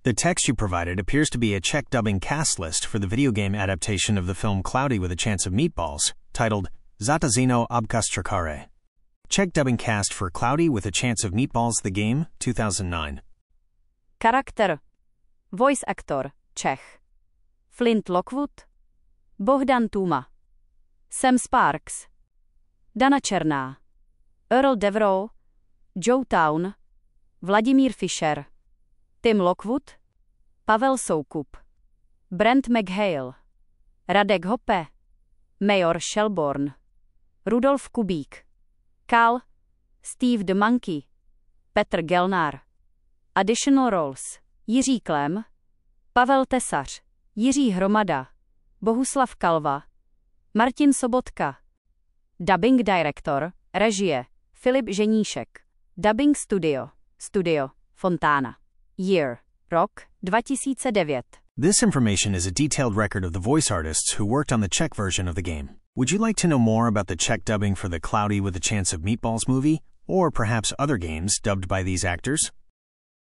The text you provided appears to be a Czech dubbing cast list for the video game adaptation of the film Cloudy with a Chance of Meatballs, titled Zatazino Obkastrakare. Czech dubbing cast for Cloudy with a Chance of Meatballs the Game, 2009. Charakter. Voice actor, Čech. Flint Lockwood. Bohdan Tuma. Sam Sparks. Dana Černá. Earl Devereaux. Joe Town. Vladimír Fischer. Tim Lockwood. Pavel Soukup. Brent McHale. Radek Hoppe. Major Shelbourne. Rudolf Kubík. Cal. Steve the Monkey. Petr Gelnár. Additional roles. Jiří Klem. Pavel Tesař. Jiří Hromada. Bohuslav Kalva. Martin Sobotka. Dubbing director, režie, Filip Ženíšek. Dubbing studio, Studio Fontana. Year, rok, 2009. This information is a detailed record of the voice artists who worked on the Czech version of the game. Would you like to know more about the Czech dubbing for the Cloudy with a Chance of Meatballs movie, or perhaps other games dubbed by these actors?